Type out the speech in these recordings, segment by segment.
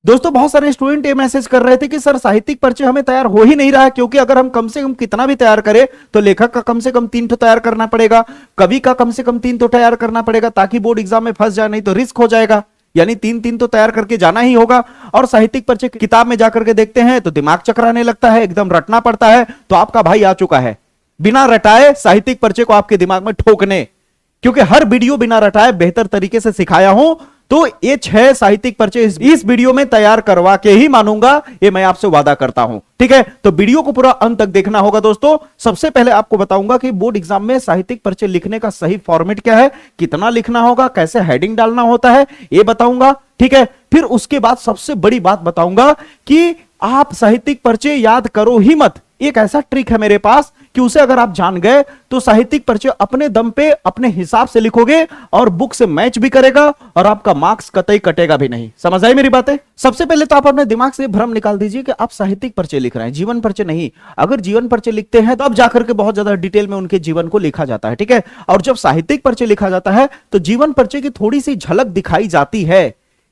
दोस्तों बहुत सारे स्टूडेंट ये मैसेज कर रहे थे कि सर साहित्यिक परिचय हमें तैयार हो ही नहीं रहा है, क्योंकि अगर हम कम से कम कितना भी तैयार करें तो लेखक का कम से कम 3 तो तैयार करना पड़ेगा, कवि का कम से कम 3 तो तैयार करना पड़ेगा ताकि बोर्ड एग्जाम में फंस जाए, नहीं तो रिस्क हो जाएगा। यानी 3 तो तैयार करके जाना ही होगा। और साहित्यिक परिचय किताब में जाकर के देखते हैं तो दिमाग चकराने लगता है, एकदम रटना पड़ता है। तो आपका भाई आ चुका है बिना रटाए साहित्यिक परिचय को आपके दिमाग में ठोकने, क्योंकि हर वीडियो बिना रटाए बेहतर तरीके से सिखाया हूं। तो ये 6 साहित्यिक परिचय इस वीडियो में तैयार करवा के ही मानूंगा, ये मैं आपसे वादा करता हूं। ठीक है, तो वीडियो को पूरा अंत तक देखना होगा। दोस्तों सबसे पहले आपको बताऊंगा कि बोर्ड एग्जाम में साहित्यिक परिचय लिखने का सही फॉर्मेट क्या है, कितना लिखना होगा, कैसे हेडिंग डालना होता है, ये बताऊंगा। ठीक है, फिर उसके बाद सबसे बड़ी बात बताऊंगा कि आप साहित्यिक परिचय याद करो ही मत। एक ऐसा ट्रिक है मेरे पास कि उसे अगर आप जान गए तो साहित्यिक परिचय अपने दम पे अपने हिसाब से लिखोगे और बुक से मैच भी करेगा और आपका मार्क्स कतई कटेगा भी नहीं। समझ आई मेरी बातें? सबसे पहले तो आप अपने दिमाग से भ्रम निकाल दीजिए कि आप साहित्यिक परिचय लिख रहे हैं, जीवन परिचय नहीं। अगर जीवन परिचय लिखते हैं तो अब जाकर के बहुत ज्यादा डिटेल में उनके जीवन को लिखा जाता है। ठीक है, और जब साहित्यिक परिचय लिखा जाता है तो जीवन परिचय की थोड़ी सी झलक दिखाई जाती है।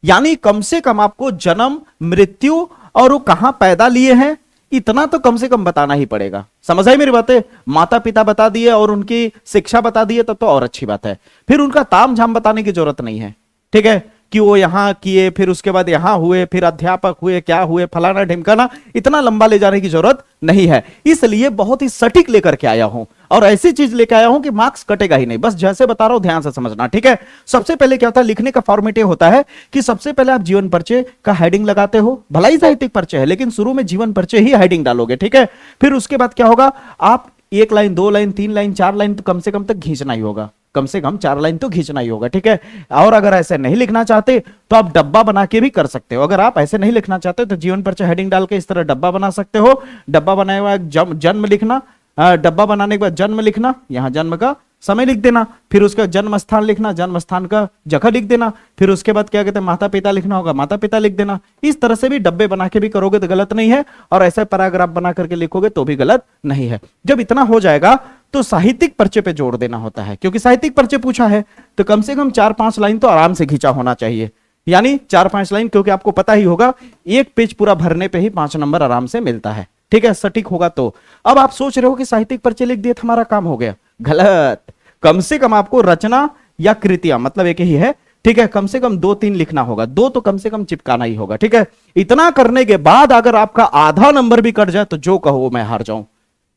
यानी कम से कम आपको जन्म, मृत्यु और वो कहां पैदा लिए हैं इतना तो कम से कम बताना ही पड़ेगा। समझ आई मेरी बातें? माता पिता बता दिए और उनकी शिक्षा बता दिए तब तो और अच्छी बात है। फिर उनका ताम झाम बताने की जरूरत नहीं है। ठीक है, कि वो यहां किए, फिर उसके बाद यहां हुए, फिर अध्यापक हुए, क्या हुए, फलाना ढिमकाना, इतना लंबा ले जाने की जरूरत नहीं है। इसलिए बहुत ही सटीक लेकर के आया हूं और ऐसी चीज लेकर आया हूं कि मार्क्स कटेगा ही नहीं। बस जैसे बता रहा हूं ध्यान से समझना। ठीक है, सबसे पहले क्या होता है, लिखने का फॉर्मेट ये होता है कि सबसे पहले आप जीवन परिचय का हेडिंग लगाते हो। भला ही साहित्यिक परिचय है लेकिन शुरू में जीवन परिचय ही हेडिंग डालोगे। ठीक है, फिर उसके बाद क्या होगा, आप 1 लाइन, 2 लाइन, 3 लाइन, 4 लाइन तो कम से कम तक खींचना ही होगा। कम से कम 4 लाइन तो खींचना ही होगा। ठीक है, और अगर ऐसे नहीं लिखना चाहते तो आप डब्बा बना के भी कर सकते हो। अगर आप ऐसे नहीं लिखना चाहते तो जीवन परिचय हेडिंग डाल के इस तरह डब्बा बना सकते हो। डब्बा बनाए हुआ जन्म लिखना, डब्बा बनाने के बाद जन्म लिखना, यहां जन्म का समय लिख देना, फिर उसका जन्म स्थान लिखना, जन्म स्थान का जगह लिख देना, फिर उसके बाद क्या कहते हैं माता पिता लिखना होगा, माता पिता लिख देना। इस तरह से भी डब्बे बना के भी करोगे तो गलत नहीं है, और ऐसे पैराग्राफ बना करके लिखोगे तो भी गलत नहीं है। जब इतना हो जाएगा तो साहित्यिक परिचय पे जोड़ देना होता है, क्योंकि साहित्यिक परिचय पूछा है तो कम से कम 4-5 लाइन तो आराम से खींचा होना चाहिए। यानी 4-5 लाइन, क्योंकि आपको पता ही होगा एक पेज पूरा भरने पे ही 5 नंबर आराम से मिलता है। ठीक है, सटीक होगा तो। अब आप सोच रहे हो कि साहित्यिक परिचय लिख दिया तो हमारा काम हो गया। गलत। कम से कम आपको रचना या कृतियां, मतलब एक ही है। ठीक है, कम से कम 2-3 लिखना होगा, 2 तो कम से कम चिपकाना ही होगा। ठीक है, इतना करने के बाद अगर आपका आधा नंबर भी कट जाए तो जो कहो मैं हार जाऊं।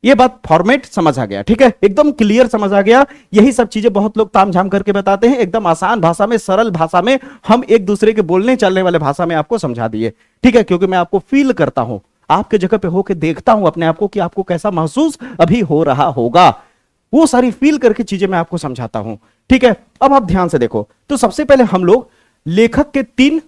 ये बात फॉर्मेट समझ आ गया? ठीक है, एकदम क्लियर समझ आ गया। यही सब चीजें बहुत लोग तामझाम करके बताते हैं, एकदम आसान भाषा में, सरल भाषा में, हम एक दूसरे के बोलने चलने वाले भाषा में आपको समझा दिए। ठीक है, क्योंकि मैं आपको फील करता हूं, आपके जगह पे होकर देखता हूं अपने आप को कि आपको कैसा महसूस अभी हो रहा होगा। वो सारी फील करके चीजें मैं आपको समझाता हूं। ठीक है, अब आप ध्यान से देखो। तो सबसे पहले हम लोग लेखक के 3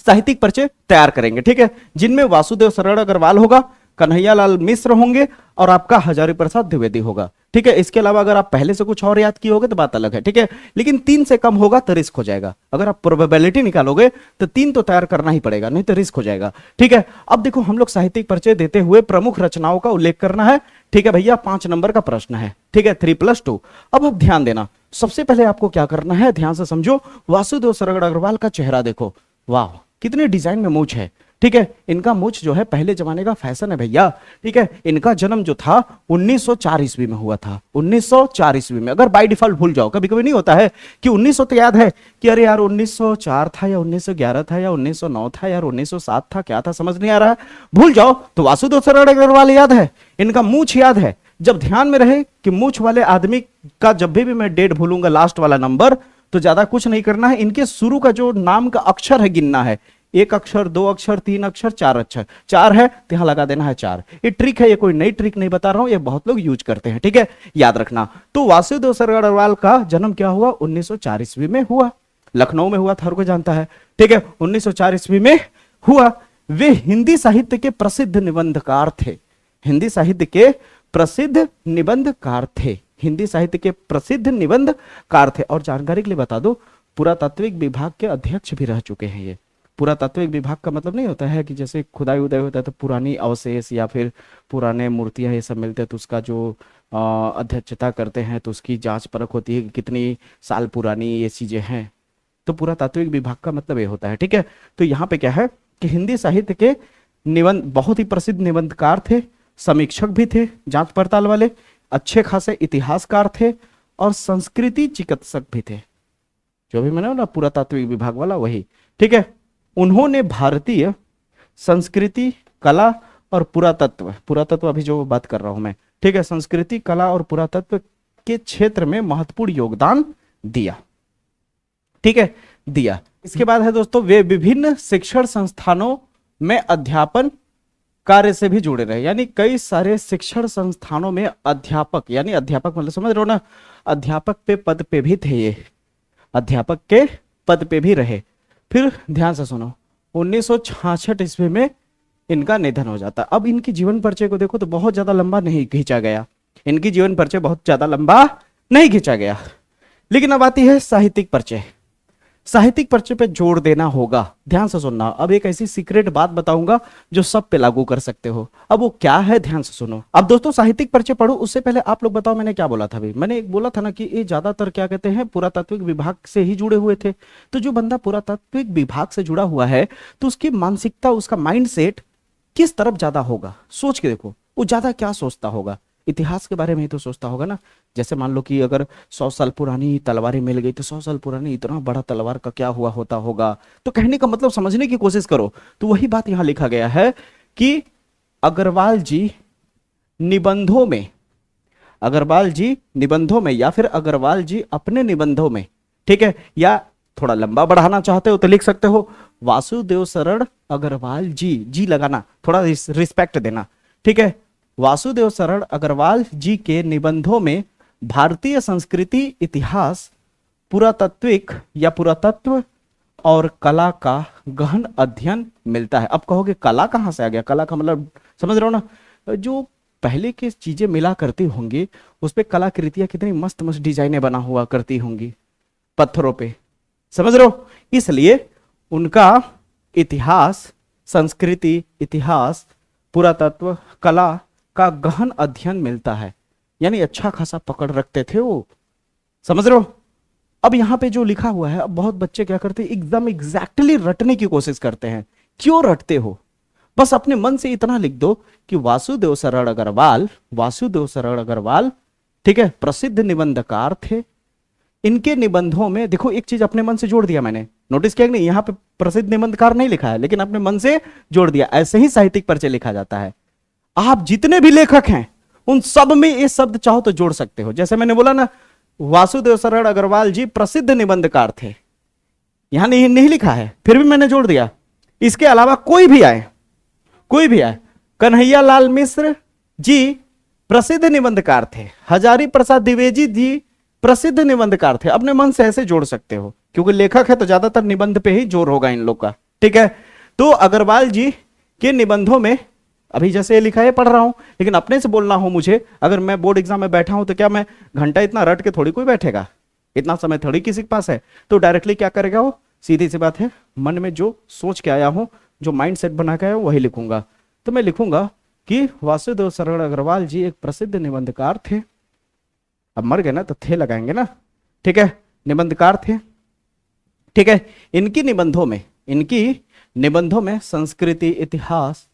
साहित्यिक परिचय तैयार करेंगे। ठीक है, जिनमें वासुदेव शरण अग्रवाल होगा, कन्हैयालाल मिश्र होंगे और आपका हजारी प्रसाद द्विवेदी होगा। ठीक है, इसके अलावा अगर आप पहले से कुछ और याद किए होगे तो बात अलग है। ठीक है, लेकिन 3 से कम होगा तो रिस्क हो जाएगा। अगर आप प्रोबेबिलिटी निकालोगे तो 3 तो तैयार करना ही पड़ेगा, नहीं तो रिस्क हो जाएगा। ठीक है, अब देखो हम लोग साहित्यिक परिचय देते हुए प्रमुख रचनाओं का उल्लेख करना है। ठीक है भैया, 5 नंबर का प्रश्न है। ठीक है, 3+2। अब आप ध्यान देना, सबसे पहले आपको क्या करना है, ध्यान से समझो। वासुदेव शरण अग्रवाल का चेहरा देखो, वाह कितने डिजाइन में मूछ है। ठीक है, इनका मूछ जो है पहले जमाने का फैशन है भैया। ठीक है, इनका जन्म जो था 1904 ईस्वी में हुआ था। 1904 ईस्वी में। अगर बाय डिफॉल्ट भूल जाओ, कभी कभी नहीं होता है कि 1900 तो याद है कि अरे यार 1904 था या 1911 था या 1909 था यार 1907 था, क्या था समझ नहीं आ रहा है, भूल जाओ। तो वासुदेव शरण अग्रवाल याद है, इनका मूछ याद है। जब ध्यान में रहे कि मूछ वाले आदमी का जब भी मैं डेट भूलूंगा लास्ट वाला नंबर, तो ज्यादा कुछ नहीं करना है। इनके शुरू का जो नाम का अक्षर है गिनना है, 1 अक्षर, 2 अक्षर, 3 अक्षर, 4 अक्षर। 4 है तो यहां लगा देना है 4। ये ट्रिक है, ये कोई नई ट्रिक नहीं बता रहा हूं, ये बहुत लोग यूज करते हैं। ठीक है, याद रखना। तो वासुदेव शरण अग्रवाल का जन्म क्या हुआ, 1904 ईस्वी में हुआ। लखनऊ में हुआ था, हर कोई जानता है। ठीक है, 1904 ईस्वी में हुआ। वे हिंदी साहित्य के प्रसिद्ध निबंधकार थे। हिंदी साहित्य के प्रसिद्ध निबंधकार थे। हिंदी साहित्य के प्रसिद्ध निबंधकार थे। और जानकारी के लिए बता दो, पुरातात्विक विभाग के अध्यक्ष भी रह चुके हैं ये। पुरातात्विक विभाग का मतलब नहीं होता है कि जैसे खुदाई उदाई होता है तो पुरानी अवशेष या फिर पुराने मूर्तियां ये सब मिलते हैं तो उसका जो अध्यक्षता करते हैं, तो उसकी जांच परख होती है कि कितनी साल पुरानी ये चीजें हैं। तो पुरातात्विक विभाग का मतलब ये होता है, ठीक है। तो यहाँ पे क्या है कि हिंदी साहित्य के निबंध बहुत ही प्रसिद्ध निबंधकार थे, समीक्षक भी थे, जांच पड़ताल वाले, अच्छे खासे इतिहासकार थे और संस्कृति चिकित्सक भी थे। जो भी मैंने ना पुरातात्विक विभाग वाला वही, ठीक है। उन्होंने भारतीय संस्कृति, कला और पुरातत्व, पुरातत्व अभी जो बात कर रहा हूं मैं, ठीक है, संस्कृति, कला और पुरातत्व के क्षेत्र में महत्वपूर्ण योगदान दिया, ठीक है, दिया। इसके बाद है दोस्तों, वे विभिन्न शिक्षण संस्थानों में अध्यापन कार्य से भी जुड़े रहे, यानी कई सारे शिक्षण संस्थानों में अध्यापक, यानी अध्यापक मतलब समझ रहे हो ना, अध्यापक पे पद पे भी थे ये, अध्यापक के पद पे भी रहे। फिर ध्यान से सुनो, 1966 ईस्वी में इनका निधन हो जाता। अब इनकी जीवन परिचय को देखो तो बहुत ज्यादा लंबा नहीं खींचा गया, इनकी जीवन परिचय बहुत ज्यादा लंबा नहीं खींचा गया। लेकिन अब आती है साहित्यिक परिचय। साहित्यिक परिचय पे जोर देना होगा, ध्यान से सुनना। अब एक ऐसी सीक्रेट बात बताऊंगा जो सब पे लागू कर सकते हो। अब वो क्या है, ध्यान से सुनो। अब दोस्तों साहित्यिक परिचय पढ़ो, उससे पहले आप लोग बताओ मैंने क्या बोला था अभी। मैंने एक बोला था ना कि ये ज्यादातर क्या कहते हैं, पुरातात्विक विभाग से ही जुड़े हुए थे। तो जो बंदा पुरातात्विक विभाग से जुड़ा हुआ है तो उसकी मानसिकता, उसका माइंड सेट किस तरफ ज्यादा होगा, सोच के देखो। वो ज्यादा क्या सोचता होगा, इतिहास के बारे में ही तो सोचता होगा ना। जैसे मान लो कि अगर 100 साल पुरानी तलवारें मिल गई तो 100 साल पुरानी इतना बड़ा तलवार का क्या हुआ होता होगा। तो कहने का मतलब समझने की कोशिश करो। तो वही बात यहां लिखा गया है कि अग्रवाल जी निबंधों में, अग्रवाल जी निबंधों में या फिर अग्रवाल जी अपने निबंधों में, ठीक है, या थोड़ा लंबा बढ़ाना चाहते हो तो लिख सकते हो वासुदेव शरण अग्रवाल जी, जी लगाना, थोड़ा रिस्पेक्ट देना, ठीक है। वासुदेव शरण अग्रवाल जी के निबंधों में भारतीय संस्कृति, इतिहास, पुरातात्विक या पुरातत्व और कला का गहन अध्ययन मिलता है। अब कहोगे कला कहां से आ गया, कला का मतलब समझ रहे हो ना, जो पहले की चीजें मिला करती होंगी उस पे कलाकृतियां कितनी मस्त मस्त डिजाइनें बना हुआ करती होंगी पत्थरों पे, समझ रहे हो। इसलिए उनका इतिहास, संस्कृति, इतिहास, पुरातत्व, कला का गहन अध्ययन मिलता है, यानी अच्छा खासा पकड़ रखते थे वो, समझ रहे हो। अब यहां पे जो लिखा हुआ है, अब बहुत बच्चे क्या करते हैं, एकदम एग्जैक्टली रटने की कोशिश करते हैं। क्यों रटते हो, बस अपने मन से इतना लिख दो कि वासुदेव शरण अग्रवाल, वासुदेव शरण अग्रवाल, ठीक है, प्रसिद्ध निबंधकार थे। इनके निबंधों में देखो, एक चीज अपने मन से जोड़ दिया मैंने, नोटिस किया कि नहीं, यहां पे प्रसिद्ध निबंधकार नहीं लिखा है लेकिन अपने मन से जोड़ दिया। ऐसे ही साहित्यिक परिचय लिखा जाता है। आप जितने भी लेखक हैं उन सब में ये शब्द चाहो तो जोड़ सकते हो। जैसे मैंने बोला ना, वासुदेव शरण अग्रवाल जी प्रसिद्ध निबंधकार थे, यहां नहीं लिखा है फिर भी मैंने जोड़ दिया। इसके अलावा कोई भी आए, कोई भी आए, कन्हैया लाल मिश्र जी प्रसिद्ध निबंधकार थे, हजारी प्रसाद द्विवेदी जी प्रसिद्ध निबंधकार थे। अपने मन से ऐसे जोड़ सकते हो, क्योंकि लेखक है तो ज्यादातर निबंध पे ही जोर होगा इन लोग का, ठीक है। तो अग्रवाल जी के निबंधों में, अभी जैसे ये लिखा है पढ़ रहा हूं, लेकिन अपने से बोलना हो मुझे, अगर मैं बोर्ड एग्जाम में बैठा हूं तो क्या मैं घंटा इतना रट के थोड़ी कोई बैठेगा, इतना समय थोड़ी किसी के पास है। तो डायरेक्टली क्या करेगा वो, सीधी सी बात है, मन में जो सोच के आया हूं, जो माइंड सेट बना के आया हूं वही लिखूंगा। तो मैं लिखूंगा कि वासुदेव शरण अग्रवाल जी एक प्रसिद्ध निबंधकार थे। अब मर गए ना तो थे लगाएंगे ना, ठीक है, निबंधकार थे, ठीक है। इनकी निबंधों में संस्कृति, इतिहास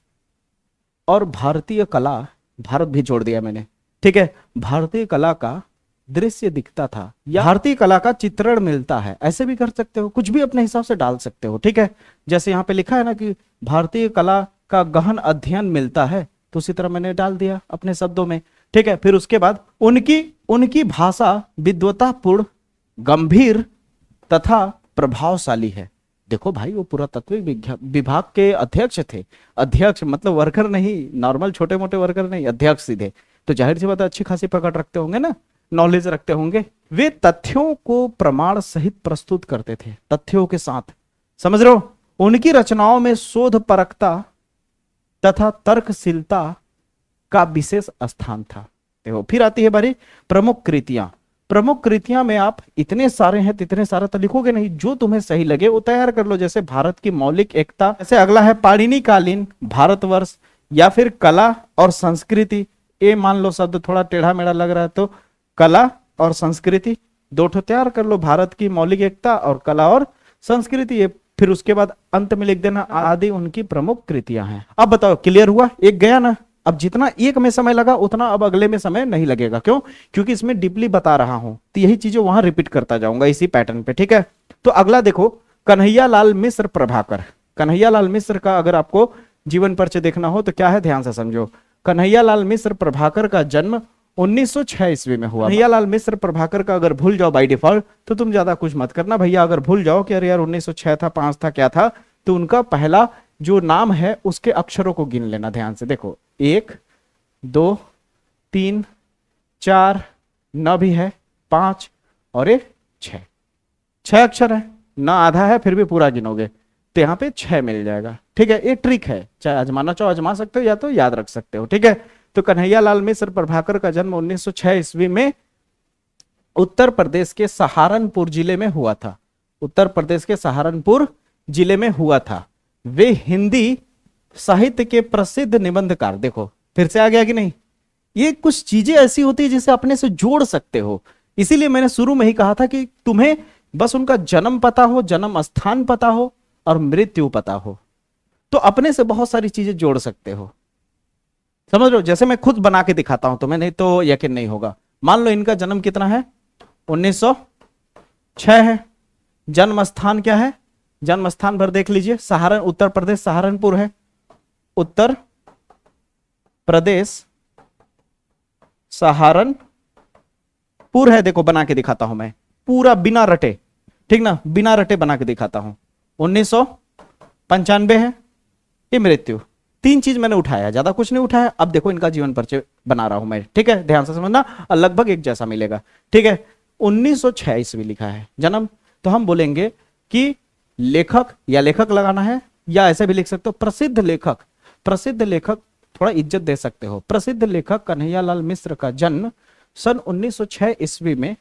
और भारतीय कला, भारत भी जोड़ दिया मैंने, ठीक है, भारतीय कला का दृश्य दिखता था या भारतीय कला का चित्रण मिलता है, ऐसे भी कर सकते हो, कुछ भी अपने हिसाब से डाल सकते हो, ठीक है। जैसे यहाँ पे लिखा है ना कि भारतीय कला का गहन अध्ययन मिलता है, तो उसी तरह मैंने डाल दिया अपने शब्दों में, ठीक है। फिर उसके बाद उनकी भाषा विद्वतापूर्ण, गंभीर तथा प्रभावशाली है। देखो भाई, वो पुरातत्विक विभाग के अध्यक्ष थे, अध्यक्ष मतलब वर्कर नहीं, नॉर्मल छोटे मोटे वर्कर नहीं, अध्यक्ष सीधे। तो जाहिर सी बात है अच्छी खासी पकड़ रखते होंगे ना, नॉलेज रखते होंगे। वे तथ्यों को प्रमाण सहित प्रस्तुत करते थे, तथ्यों के साथ, समझ रहे हो। उनकी रचनाओं में शोध परकता तथा तर्कशीलता का विशेष स्थान था। देखो फिर आती है बारी प्रमुख कृतियां। प्रमुख कृतियां में आप इतने सारे हैं, इतने सारे तो लिखोगे नहीं, जो तुम्हें सही लगे वो तैयार कर लो। जैसे भारत की मौलिक एकता, जैसे अगला है पाणिनि कालीन भारतवर्ष, या फिर कला और संस्कृति। ये मान लो शब्द थोड़ा टेढ़ा मेढ़ा लग रहा है तो कला और संस्कृति दो ठो तैयार कर लो, भारत की मौलिक एकता और कला और संस्कृति, ये फिर उसके बाद अंत में लिख देना आदि उनकी प्रमुख कृतियां हैं। अब बताओ क्लियर हुआ? एक गया ना। अब जितना एक में समय लगा उतना अब अगले में समय नहीं लगेगा। क्यों? क्योंकि इसमें डीपली बता रहा हूं, तो यही चीजें वहां रिपीट करता जाऊंगा इसी पैटर्न पे। ठीक है, तो अगला देखो, कन्हैयालाल मिश्र प्रभाकर। कन्हैयालाल मिश्र का अगर आपको जीवन परिचय देखना हो तो क्या है, ध्यान से समझो। कन्हैयालाल मिश्र प्रभाकर का जन्म 1906 ईस्वी में हुआ। कन्हैयालाल मिश्र प्रभाकर का अगर भूल जाओ बाय डिफॉल्ट तो तुम ज्यादा कुछ मत करना भैया। अगर भूल जाओ कि अरे यार 1906 था, 5 था, क्या था, तो उनका पहला जो नाम है उसके अक्षरों को गिन लेना ध्यान से। देखो 1 2 3 4 न भी है, 5 और 1 6, 6 अक्षर है ना, आधा है फिर भी पूरा गिनोगे तो यहाँ पे 6 मिल जाएगा। ठीक है, ये ट्रिक है, चाहे आजमाना चाहो आजमा सकते हो या तो याद रख सकते हो। ठीक है, तो कन्हैयालाल मिश्र प्रभाकर का जन्म 1906 ईस्वी में उत्तर प्रदेश के सहारनपुर जिले में हुआ था। उत्तर प्रदेश के सहारनपुर जिले में हुआ था। वे हिंदी साहित्य के प्रसिद्ध निबंधकार, देखो फिर से आ गया कि नहीं, ये कुछ चीजें ऐसी होती है जिसे अपने से जोड़ सकते हो। इसीलिए मैंने शुरू में ही कहा था कि तुम्हें बस उनका जन्म पता हो, जन्म स्थान पता हो और मृत्यु पता हो, तो अपने से बहुत सारी चीजें जोड़ सकते हो। समझ लो, जैसे मैं खुद बना के दिखाता हूं तुम्हें, नहीं तो यकीन नहीं होगा। मान लो इनका जन्म कितना है, 1906 है। जन्म स्थान क्या है, जन्म स्थान भर देख लीजिए, सहारन, उत्तर प्रदेश सहारनपुर है। उत्तर प्रदेश सहारनपुर है। देखो बना के दिखाता हूं मैं पूरा बिना रटे, ठीक ना, बिना रटे बना के दिखाता हूं। 1995 है। ये मृत्यु, 3 चीज मैंने उठाया, ज्यादा कुछ नहीं उठाया। अब देखो इनका जीवन परिचय बना रहा हूं मैं। ठीक है, ध्यान से समझना, लगभग एक जैसा मिलेगा। ठीक है, 1906 ईस्वी लिखा है जन्म, तो हम बोलेंगे कि लेखक, या लेखक लगाना है या ऐसे भी लिख सकते हो प्रसिद्ध लेखक। प्रसिद्ध लेखक थोड़ा इज्जत दे सकते हो। प्रसिद्ध लेखक कन्हैयालाल मिश्र का जन्म सन 1906 ईस्वी में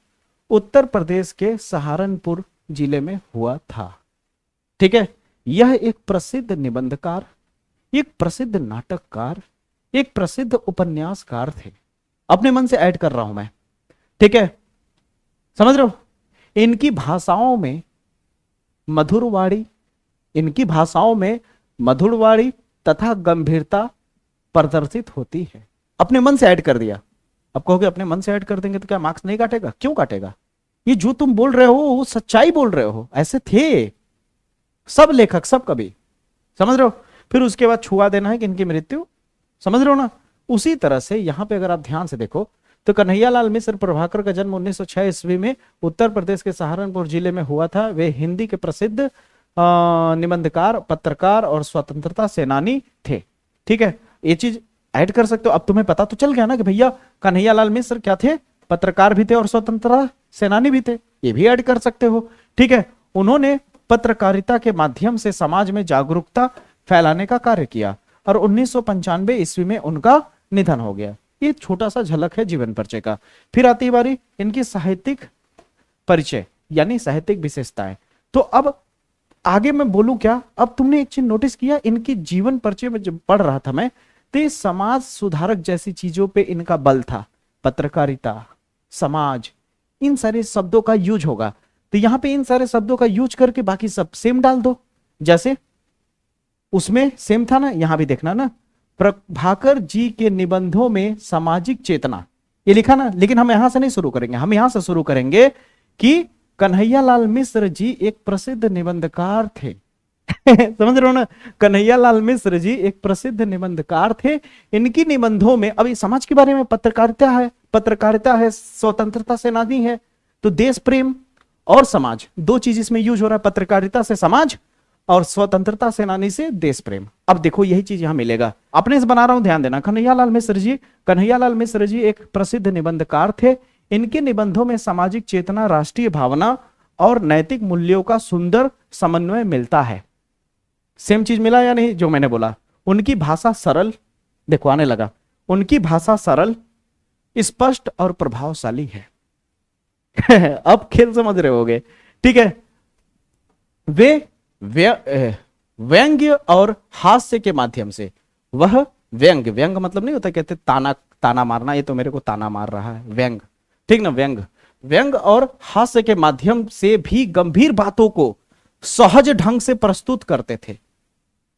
उत्तर प्रदेश के सहारनपुर जिले में हुआ था। ठीक है, यह एक प्रसिद्ध निबंधकार, एक प्रसिद्ध नाटककार, एक प्रसिद्ध उपन्यासकार थे। अपने मन से ऐड कर रहा हूं मैं। ठीक है, समझ रहे हो? इनकी भाषाओं में मधुरवाणी, इनकी भाषाओं में मधुरवाणी तथा गंभीरता प्रदर्शित होती है। अपने मन से ऐड कर दिया। अब कहोगे अपने मन से ऐड कर देंगे तो क्या मार्क्स नहीं काटेगा? क्यों काटेगा? ये जो तुम बोल रहे हो वो सच्चाई बोल रहे हो, ऐसे थे सब लेखक, सब कवि। समझ रहे हो? फिर उसके बाद छुआ देना है कि इनकी मृत्यु, समझ रहे हो ना? उसी तरह से यहां पे अगर आप ध्यान से देखो तो कन्हैयालाल मिश्र प्रभाकर का जन्म 1906 ईस्वी में उत्तर प्रदेश के सहारनपुर जिले में हुआ था। वे हिंदी के प्रसिद्ध निबंधकार, पत्रकार और स्वतंत्रता सेनानी थे। ठीक है, ये चीज ऐड कर सकते हो। अब तुम्हें पता तो चल गया ना कि भैया कन्हैयालाल मिश्र क्या थे, पत्रकार भी थे और स्वतंत्रता सेनानी भी थे, ये भी ऐड कर सकते हो। ठीक है, उन्होंने पत्रकारिता के माध्यम से समाज में जागरूकता फैलाने का कार्य किया और 1995 ईस्वी में उनका निधन हो गया। ये छोटा सा झलक है जीवन परिचय का। फिर आती बारी इनकी साहित्यिक परिचय यानी साहित्यिक विशेषताएं। तो अब आगे मैं बोलूं क्या, अब तुमने एक चीज नोटिस किया, इनकी जीवन परिचय में जब पढ़ रहा था मैं तो ये समाज सुधारक जैसी चीजों पे इनका बल था। पत्रकारिता, समाज, इन सारे शब्दों का यूज होगा, तो यहां पे इन सारे शब्दों का यूज करके बाकी सब सेम डाल दो। जैसे उसमें सेम था ना, यहां भी देखना ना, प्रभाकर जी के निबंधों में सामाजिक चेतना, ये लिखा ना। लेकिन हम यहां से नहीं शुरू करेंगे, हम यहां से शुरू करेंगे कि कन्हैयालाल मिश्र जी एक प्रसिद्ध निबंधकार थे। समझ रहे हो ना? कन्हैयालाल मिश्र जी एक प्रसिद्ध निबंधकार थे। इनकी निबंधों में, अभी समाज के बारे में पत्रकारिता है, पत्रकारिता है, स्वतंत्रता सेनानी है, तो देश प्रेम और समाज, 2 चीज इसमें यूज हो रहा है, पत्रकारिता से समाज और स्वतंत्रता सेनानी से देश प्रेम। अब देखो यही चीज यहां मिलेगा, अपने से बना रहा हूं, ध्यान देना। कन्हैयालाल मिश्र जी एक प्रसिद्ध निबंधकार थे। इनके निबंधों में सामाजिक चेतना, राष्ट्रीय भावना और नैतिक मूल्यों का सुंदर समन्वय मिलता है। सेम चीज मिला या नहीं जो मैंने बोला? उनकी भाषा सरल, देखो आने लगा, उनकी भाषा सरल, स्पष्ट और प्रभावशाली है। अब खेल समझ रहे होगे। ठीक है, वे व्यंग्य और हास्य के माध्यम से, वह व्यंग मतलब नहीं होता, कहते ताना मारना, ये तो मेरे को ताना मार रहा है, व्यंग, ठीक ना, व्यंग और हास्य के माध्यम से भी गंभीर बातों को सहज ढंग से प्रस्तुत करते थे,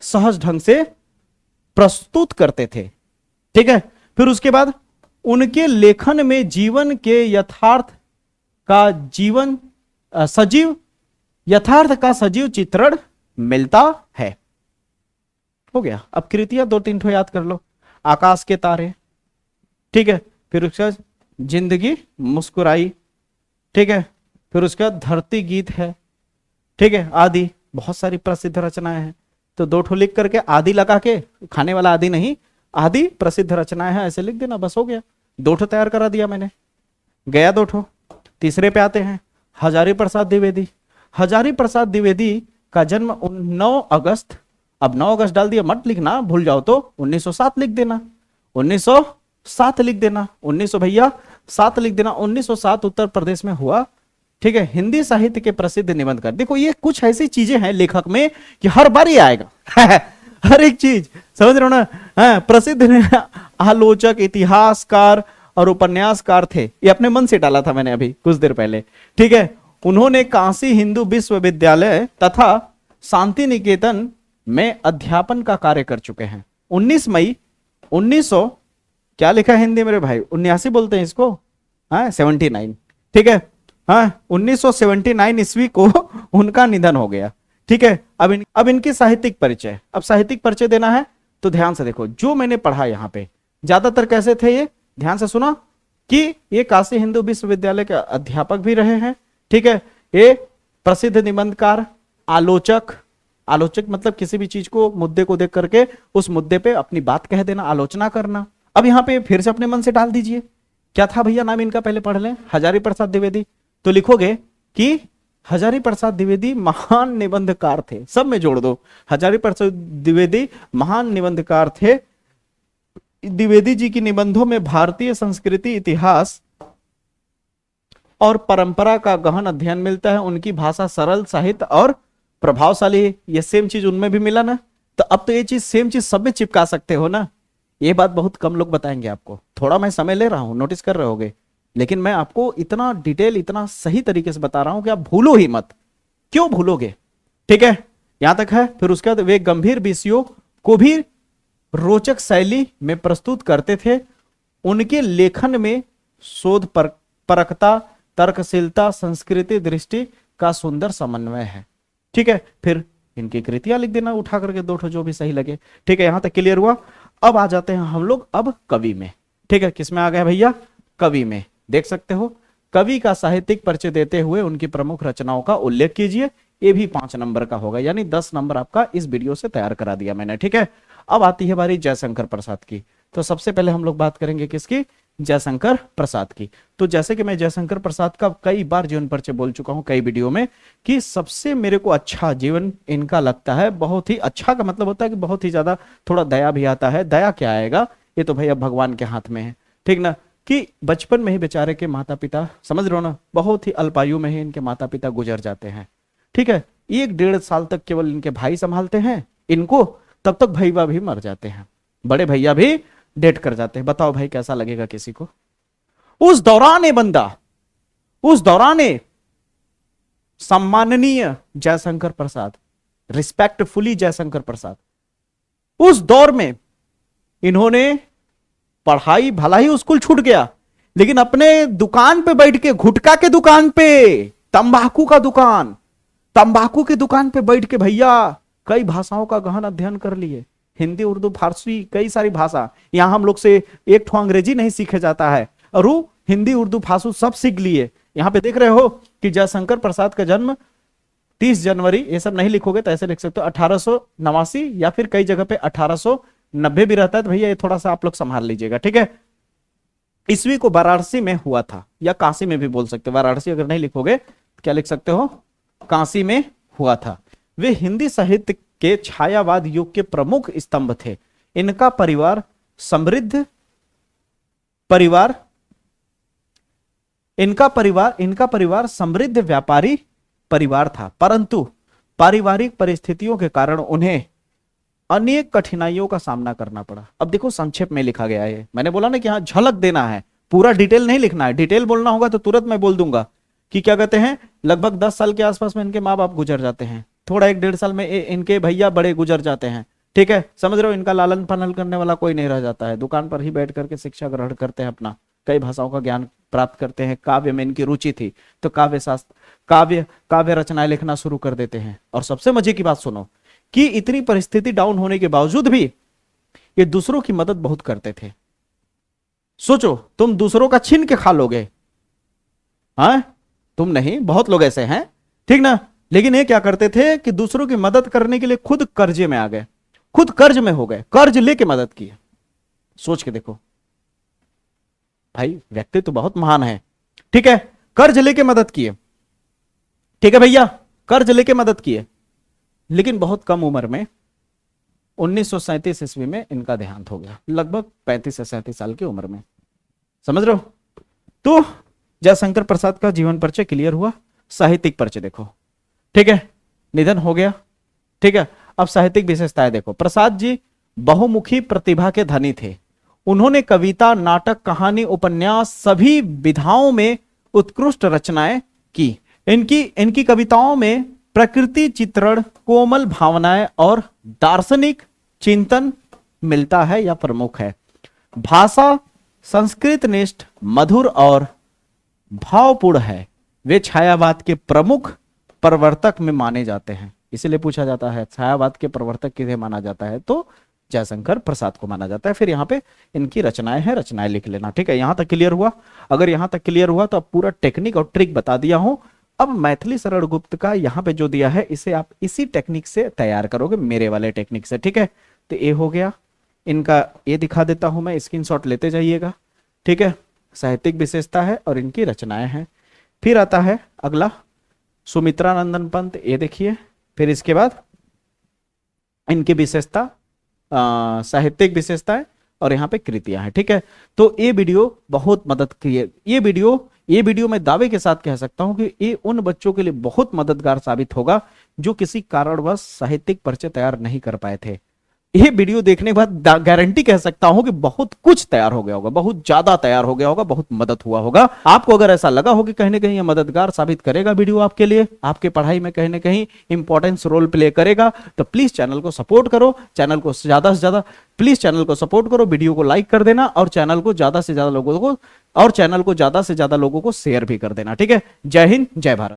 सहज ढंग से प्रस्तुत करते थे। ठीक है, फिर उसके बाद उनके लेखन में जीवन के यथार्थ का जीवन सजीव यथार्थ का सजीव चित्रण मिलता है। हो गया। अब कृतियां दो तीन ठो याद कर लो। आकाश के तारे, ठीक है, फिर उसके बाद जिंदगी मुस्कुराई, ठीक है, फिर उसके बाद धरती गीत है, ठीक है, आदि, बहुत सारी प्रसिद्ध रचनाएं हैं। तो दो ठो लिख करके आदि लगा के, खाने वाला आदि नहीं, आदि प्रसिद्ध रचनाएं हैं ऐसे लिख देना, बस हो गया। दो ठो तैयार करा दिया मैंने, गया दो ठो। तीसरे पे आते हैं हजारी प्रसाद द्विवेदी। हजारी प्रसाद द्विवेदी का जन्म 9 अगस्त, अब 9 अगस्त डाल दिया, मत लिखना, भूल जाओ तो 1907 लिख देना, 1907 लिख देना, 1900 भैया 7 लिख देना, 1907 उत्तर प्रदेश में हुआ। ठीक है, हिंदी साहित्य के प्रसिद्ध निबंधकार। देखो ये कुछ ऐसी चीजें हैं लेखक में कि हर बार ही आएगा हर एक चीज, समझ रहे हो ना। प्रसिद्ध आलोचक, इतिहासकार और उपन्यासकार थे। ये अपने मन से डाला था मैंने अभी कुछ देर पहले। ठीक है, उन्होंने काशी हिंदू विश्वविद्यालय तथा शांति निकेतन में अध्यापन का कार्य कर चुके हैं। 19 मई 1900 क्या लिखा है हिंदी मेरे भाई, 79 बोलते हैं इसको, 79। ठीक है, 1979 ईस्वी को उनका निधन हो गया। ठीक है, अब इनकी साहित्यिक परिचय, अब साहित्यिक परिचय देना है तो ध्यान से देखो। जो मैंने पढ़ा यहाँ पे ज्यादातर कैसे थे, ये ध्यान से सुना कि ये काशी हिंदू विश्वविद्यालय के अध्यापक भी रहे हैं। ठीक है, ये प्रसिद्ध निबंधकार, आलोचक, आलोचक मतलब किसी भी चीज को, मुद्दे को देख करके उस मुद्दे पे अपनी बात कह देना, आलोचना करना। अब यहाँ पे फिर से अपने मन से डाल दीजिए, क्या था भैया नाम इनका, पहले पढ़ लें। हजारी प्रसाद द्विवेदी, तो लिखोगे कि हजारी प्रसाद द्विवेदी महान निबंधकार थे, सब में जोड़ दो। हजारी प्रसाद द्विवेदी महान निबंधकार थे। द्विवेदी जी की निबंधों में भारतीय संस्कृति, इतिहास और परंपरा का गहन अध्ययन मिलता है। उनकी भाषा सरल, साहित्य और प्रभावशाली। ये सेम चीज उनमें भी मिला ना, तो अब तो ये चीज सेम चीज सब में चिपका सकते हो ना। ये बात बहुत कम लोग बताएंगे आपको, थोड़ा मैं समय ले रहा हूं, नोटिस कर रहे होगे, लेकिन मैं आपको इतना डिटेल, इतना सही तरीके से बता रहा हूं कि आप भूलो ही मत। क्यों भूलोगे? ठीक है, यहां तक है। फिर उसके बाद वे गंभीर विषयों को भी रोचक शैली में प्रस्तुत करते थे। उनके लेखन में शोध परखता, तर्कशीलता, संस्कृति दृष्टि का सुंदर समन्वय है। ठीक है, फिर इनकी कृतियां लिख देना उठा करके, दो ठो जो भी सही लगे। ठीक है, यहां तक क्लियर हुआ। अब आ जाते हैं हम लोग अब कवि में। ठीक है, किसमें आ गए भैया? कवि में। देख सकते हो, कवि का साहित्यिक परिचय देते हुए उनकी प्रमुख रचनाओं का उल्लेख कीजिए। ये भी 5 नंबर का होगा, यानी 10 नंबर आपका इस वीडियो से तैयार करा दिया मैंने। ठीक है, अब आती है बारी जयशंकर प्रसाद की। तो सबसे पहले हम लोग बात करेंगे किसकी? जयशंकर प्रसाद की। तो जैसे कि मैं जयशंकर प्रसाद का कई बार जीवन परिचय बोल चुका हूं कई वीडियो में, कि सबसे मेरे को अच्छा जीवन इनका लगता है। बहुत ही अच्छा का मतलब होता है कि बहुत ही ज्यादा, थोड़ा दया भी आता है। दया क्या आएगा, ये तो भैया भगवान के हाथ में है। ठीक ना, कि बचपन में ही बेचारे के माता पिता, समझ रहे हो ना, बहुत ही अल्पायु में ही इनके माता पिता गुजर जाते हैं। ठीक है, 1-1.5 साल तक केवल इनके भाई संभालते हैं इनको, तब तक भैया भी मर जाते हैं, बड़े भैया भी डेट कर जाते हैं। बताओ भाई कैसा लगेगा किसी को? उस दौरान ये बंदा, उस दौरान सम्माननीय जयशंकर प्रसाद, रिस्पेक्टफुली जयशंकर प्रसाद, उस दौर में इन्होंने पढ़ाई, भला ही स्कूल छूट गया, लेकिन अपने दुकान पे बैठ के, गुटखा के दुकान पे, तंबाकू का दुकान, तंबाकू की दुकान पे बैठ के भैया कई भाषाओं का गहन अध्ययन कर लिए। हिंदी, उर्दू, फारसी, कई सारी भाषा। यहां हम लोग से एक ठो अंग्रेजी नहीं सीखे जाता है, और वो हिंदी, उर्दू, फारसी सब सीख लिए। यहां पे देख रहे हो कि जयशंकर प्रसाद का जन्म 30 जनवरी, ये सब नहीं लिखोगे तो ऐसे लिख सकते हो 1889, या फिर कई जगह पे 1890 भी रहता है, तो भैया ये थोड़ा सा आप लोग संभाल लीजिएगा। ठीक है, ईस्वी को वाराणसी में हुआ था, या काशी में भी बोल सकते हो। वाराणसी अगर नहीं लिखोगे तो क्या लिख सकते हो? काशी में हुआ था। वे हिंदी साहित्य के छायावाद युग के प्रमुख स्तंभ थे। इनका परिवार समृद्ध परिवार समृद्ध व्यापारी परिवार था, परंतु पारिवारिक परिस्थितियों के कारण उन्हें अनेक कठिनाइयों का सामना करना पड़ा। अब देखो संक्षेप में लिखा गया है, मैंने बोला ना कि हाँ झलक देना है, पूरा डिटेल नहीं लिखना है। डिटेल बोलना होगा तो तुरंत मैं बोल दूंगा कि क्या कहते हैं, लगभग 10 साल के आसपास में इनके माँ बाप गुजर जाते हैं। थोड़ा 1-1.5 साल में इनके भैया बड़े गुजर जाते हैं, ठीक है, समझ रहे हो, इनका लालन पालन करने वाला कोई नहीं रह जाता है, दुकान पर ही बैठ करके शिक्षा ग्रहण करते हैं, अपना कई भाषाओं का ज्ञान प्राप्त करते हैं, काव्य में इनकी रुचि थी तो काव्य शास्त्र काव्य रचनाएं लिखना शुरू कर देते हैं। और सबसे मजे की बात सुनो कि इतनी परिस्थिति डाउन होने के बावजूद भी ये दूसरों की मदद बहुत करते थे। सोचो तुम दूसरों का छीन के खा लोगे, हाँ तुम नहीं, बहुत लोग ऐसे हैं, ठीक ना, लेकिन ये क्या करते थे कि दूसरों की मदद करने के लिए खुद कर्जे में आ गए, खुद कर्ज में हो गए, कर्ज लेके मदद की। सोच के देखो भाई, व्यक्ति तो बहुत महान है, ठीक है, कर्ज लेके मदद किए, ठीक है भैया, कर्ज लेके मदद किए, लेकिन बहुत कम उम्र में 1937 ईस्वी में इनका देहांत हो गया, लगभग 35 से 37 साल की उम्र में, समझ रहे हो। तो जयशंकर प्रसाद का जीवन परिचय क्लियर हुआ, साहित्यिक परिचय देखो, ठीक है, निधन हो गया, ठीक है। अब साहित्यिक विशेषताएं देखो, प्रसाद जी बहुमुखी प्रतिभा के धनी थे, उन्होंने कविता, नाटक, कहानी, उपन्यास सभी विधाओं में उत्कृष्ट रचनाएं की। इनकी कविताओं में प्रकृति चित्रण, कोमल भावनाएं और दार्शनिक चिंतन मिलता है या प्रमुख है। भाषा संस्कृत निष्ठ, मधुर और भावपूर्ण है। वे छायावाद के प्रमुख प्रवर्तक में माने जाते हैं, इसलिए पूछा जाता है छायावाद के प्रवर्तक किसे माना जाता है, तो जयशंकर प्रसाद को माना जाता है। फिर यहाँ पे इनकी रचनाएं हैं, रचनाएं लिख लेना, ठीक है। यहां तक क्लियर हुआ? अगर यहां तक क्लियर हुआ तो अब पूरा टेक्निक और ट्रिक बता दिया हूं। अब मैथिली शरण गुप्त का यहाँ पे जो दिया है इसे आप इसी टेक्निक से तैयार करोगे, मेरे वाले टेक्निक से, ठीक है। तो ये हो गया, इनका ये दिखा देता हूं मैं, स्क्रीनशॉट लेते जाइएगा, ठीक है। साहित्यिक विशेषता है और इनकी रचनाएं हैं। फिर आता है अगला सुमित्रा नंदन पंत, ये देखिए। फिर इसके बाद इनकी विशेषता, साहित्यिक विशेषताएं और यहाँ पे कृतियां हैं, ठीक है। तो ये वीडियो बहुत मदद की है, ये वीडियो मैं दावे के साथ कह सकता हूं कि ये उन बच्चों के लिए बहुत मददगार साबित होगा जो किसी कारणवश साहित्यिक परिचय तैयार नहीं कर पाए थे। ये वीडियो देखने के बाद गारंटी कह सकता हूं कि बहुत कुछ तैयार हो गया होगा, बहुत ज्यादा तैयार हो गया होगा, बहुत मदद हुआ होगा आपको। अगर ऐसा लगा हो कि कहीं ना कहीं ये मददगार साबित करेगा वीडियो आपके लिए, आपके पढ़ाई में कहीं ना कहीं इंपॉर्टेंस रोल प्ले करेगा, तो प्लीज चैनल को सपोर्ट करो, चैनल को ज्यादा से ज्यादा प्लीज चैनल को सपोर्ट करो, वीडियो को लाइक कर देना और चैनल को ज्यादा से ज्यादा लोगों को शेयर भी कर देना, ठीक है। जय हिंद, जय भारत।